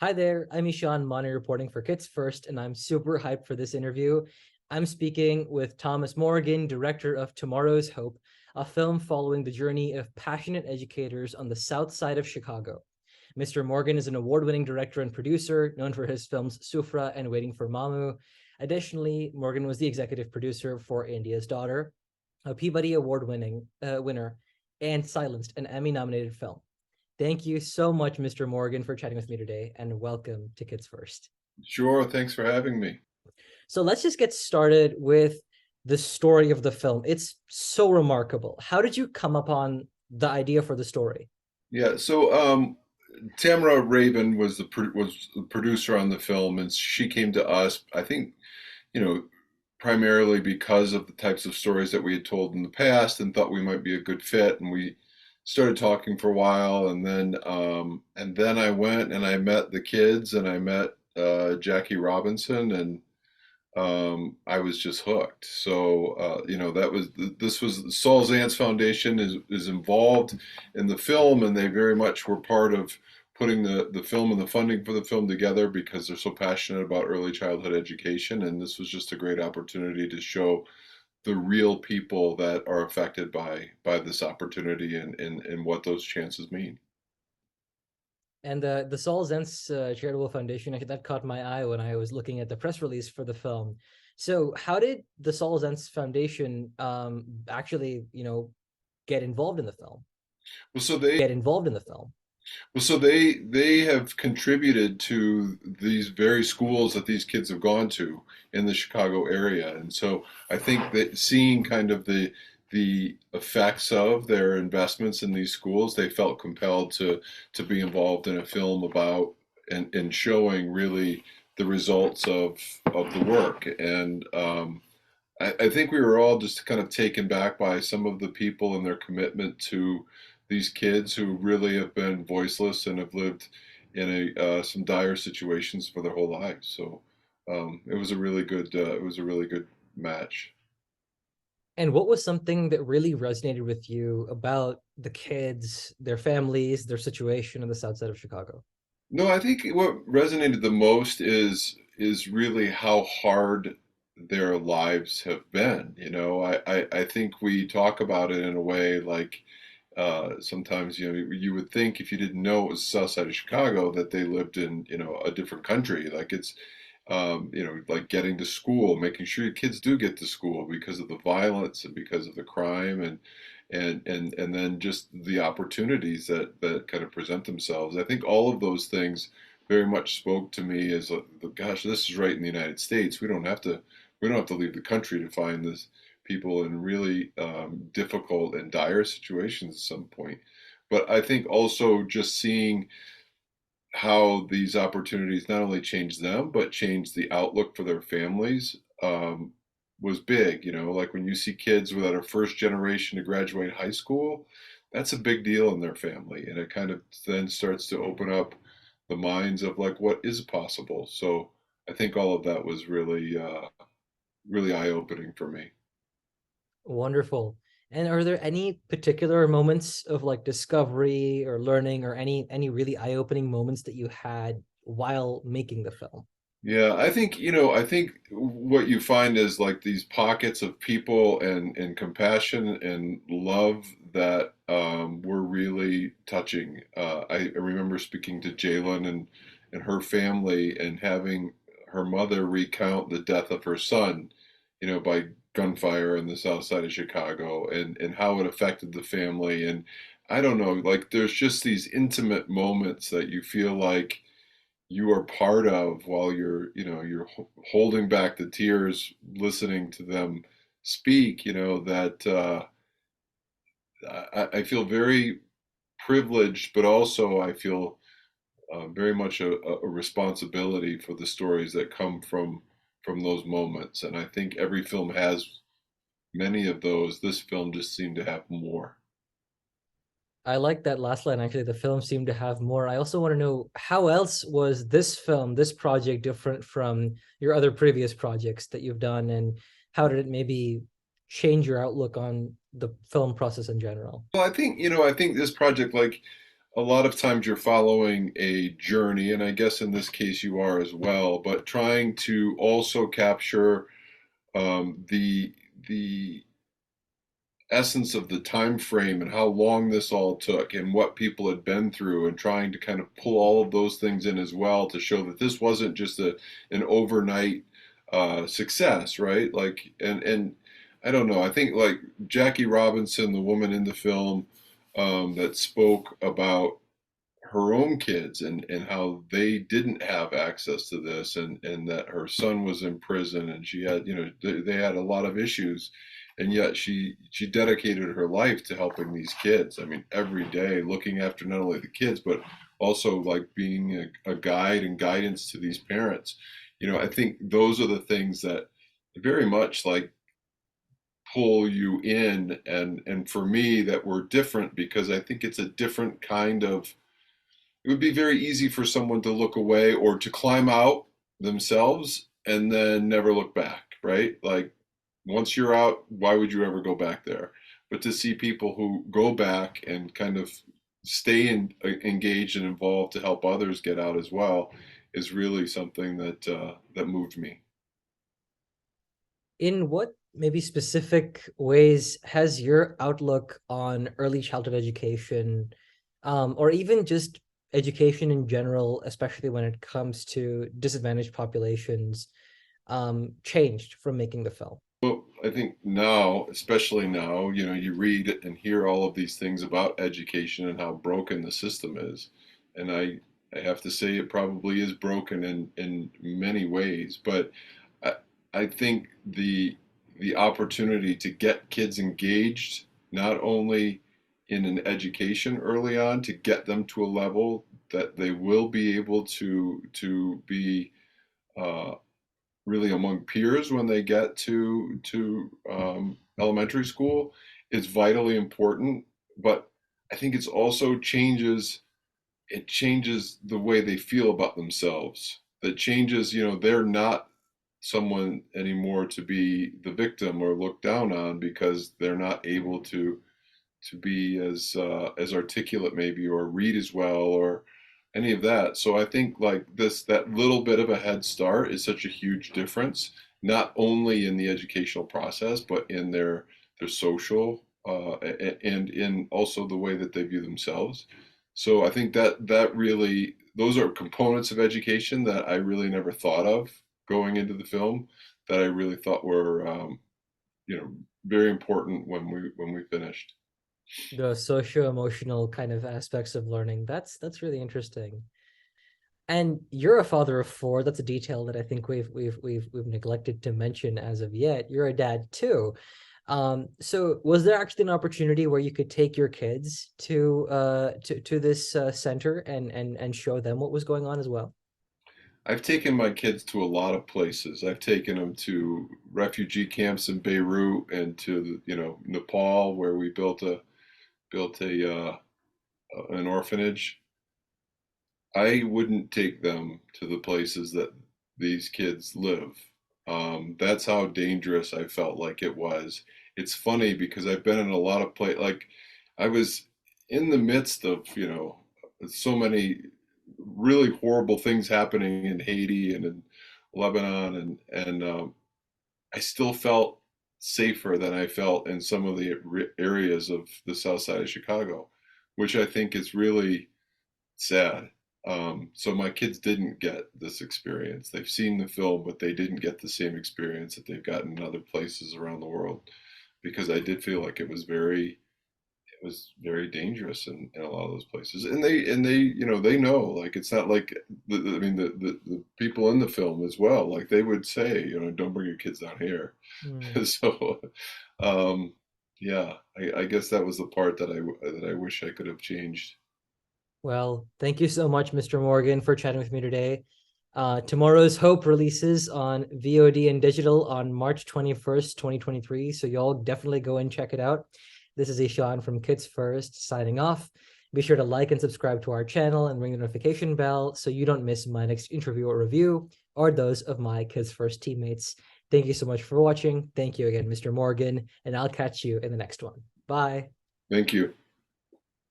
Hi there, I'm Eshaan M reporting for Kids First, and I'm super hyped for this interview. I'm speaking with Thomas Morgan, director of Tomorrow's Hope, a film following the journey of passionate educators on the south side of Chicago. Mr. Morgan is an award-winning director and producer, known for his films Soufra and Waiting for Mamu. Additionally, Morgan was the executive producer for India's Daughter, a Peabody Award winner, and Silenced, an Emmy-nominated film. Thank you so much, Mr. Morgan, for chatting with me today, and welcome to Kids First. Sure, thanks for having me. So let's just get started with the story of the film. It's so remarkable. How did you come upon the idea for the story? Yeah, so Tamara Raven was the producer on the film, and she came to us, I think, you know, primarily because of the types of stories that we had told in the past, and thought we might be a good fit. And we started talking for a while, and then I went and I met the kids, and I met Jackie Robinson, and I was just hooked. So, this was the Saul Zaentz Foundation is involved in the film, and they very much were part of putting the film and the funding for the film together because they're so passionate about early childhood education. And this was just a great opportunity to show the real people that are affected by this opportunity and what those chances mean. And the Saul Zaentz Charitable Foundation, actually, that caught my eye when I was looking at the press release for the film. So, how did the Saul Zaentz Foundation actually, get involved in the film? Well, so they Get involved in the film. Well, so they have contributed to these very schools that these kids have gone to in the Chicago area, and so I think that seeing kind of the effects of their investments in these schools, they felt compelled to be involved in a film about and showing really the results of the work. And I think we were all just kind of taken back by some of the people and their commitment to these kids who really have been voiceless and have lived in some dire situations for their whole lives. So it was a really good match. And what was something that really resonated with you about the kids, their families, their situation in the south side of Chicago? No, I think what resonated the most is really how hard their lives have been. I think we talk about it in a way like sometimes you would think if you didn't know it was the south side of Chicago that they lived in a different country. Like it's like getting to school, making sure your kids do get to school because of the violence and because of the crime and then just the opportunities that kind of present themselves. I think all of those things very much spoke to me as gosh, this is right in the United States. We don't have to leave the country to find this people in really difficult and dire situations at some point. But I think also just seeing how these opportunities not only changed them but changed the outlook for their families was big. Like when you see kids that are first generation to graduate high school, that's a big deal in their family, and it kind of then starts to open up the minds of like what is possible. So I think all of that was really eye opening for me. Wonderful. And are there any particular moments of like discovery or learning or any really eye-opening moments that you had while making the film? Yeah, I think what you find is like these pockets of people and compassion and love that were really touching. I remember speaking to Jalen and her family and having her mother recount the death of her son, by gunfire in the south side of Chicago and how it affected the family. And I don't know, like there's just these intimate moments that you feel like you are part of while you're holding back the tears listening to them speak, that I feel very privileged, but also I feel very much a responsibility for the stories that come from those moments. And I think every film has many of those. This film just seemed to have more. I like that last line. Actually, the film seemed to have more. I also want to know how else was this film, this project, different from your other previous projects that you've done, and how did it maybe change your outlook on the film process in general? Well, I think this project, like a lot of times you're following a journey, and I guess in this case you are as well, but trying to also capture the essence of the time frame and how long this all took and what people had been through, and trying to kind of pull all of those things in as well to show that this wasn't just an overnight success, right? Like, and I don't know, I think like Jackie Robinson, the woman in the film, that spoke about her own kids and how they didn't have access to this, and that her son was in prison, and she had, they had a lot of issues, and yet she dedicated her life to helping these kids. I mean, every day looking after not only the kids, but also like being a guide and guidance to these parents. I think those are the things that very much like pull you in, and for me that were different, because I think it's a different kind of, it would be very easy for someone to look away or to climb out themselves and then never look back, right? Like, once you're out, why would you ever go back there? But to see people who go back and kind of stay engaged and involved to help others get out as well is really something that moved me. In what maybe specific ways has your outlook on early childhood education, or even just education in general, especially when it comes to disadvantaged populations, changed from making the film? Well, I think now, especially now, you read and hear all of these things about education and how broken the system is. And I have to say it probably is broken in many ways, but I, I think the opportunity to get kids engaged, not only in an education early on, to get them to a level that they will be able to be uh, really among peers when they get to elementary school, is vitally important. But I think it's also changes the way they feel about themselves. That changes, they're not someone anymore to be the victim or looked down on because they're not able to be as articulate maybe, or read as well, or any of that. So I think like this, that little bit of a head start is such a huge difference, not only in the educational process, but in their social and in also the way that they view themselves. So I think that really, those are components of education that I really never thought of going into the film, that I really thought were you know very important when we finished. The socio-emotional kind of aspects of learning. That's really interesting. And you're a father of four. That's a detail that I think we've neglected to mention as of yet. You're a dad too. So was there actually an opportunity where you could take your kids to this center and show them what was going on as well? I've taken my kids to a lot of places. I've taken them to refugee camps in Beirut and to Nepal, where we built a an orphanage. I wouldn't take them to the places that these kids live. That's how dangerous I felt like it was. It's funny because I've been in a lot of like I was in the midst of, so many really horrible things happening in Haiti and in Lebanon, and I still felt safer than I felt in some of the areas of the south side of Chicago, which I think is really sad. So my kids didn't get this experience. They've seen the film, but they didn't get the same experience that they've gotten in other places around the world, because I did feel like it was very dangerous in a lot of those places. And they they know, like, it's not like I mean the people in the film as well, like they would say, don't bring your kids down here. Hmm. So yeah, I guess that was the part that I wish I could have changed. Well, thank you so much, Mr. Morgan, for chatting with me today. Tomorrow's Hope releases on VOD and digital on March 21st, 2023. So y'all definitely go and check it out. This is Eshaan from Kids First signing off. Be sure to like and subscribe to our channel and ring the notification bell so you don't miss my next interview or review, or those of my Kids First teammates. Thank you so much for watching. Thank you again, Mr. Morgan, and I'll catch you in the next one. Bye. Thank you.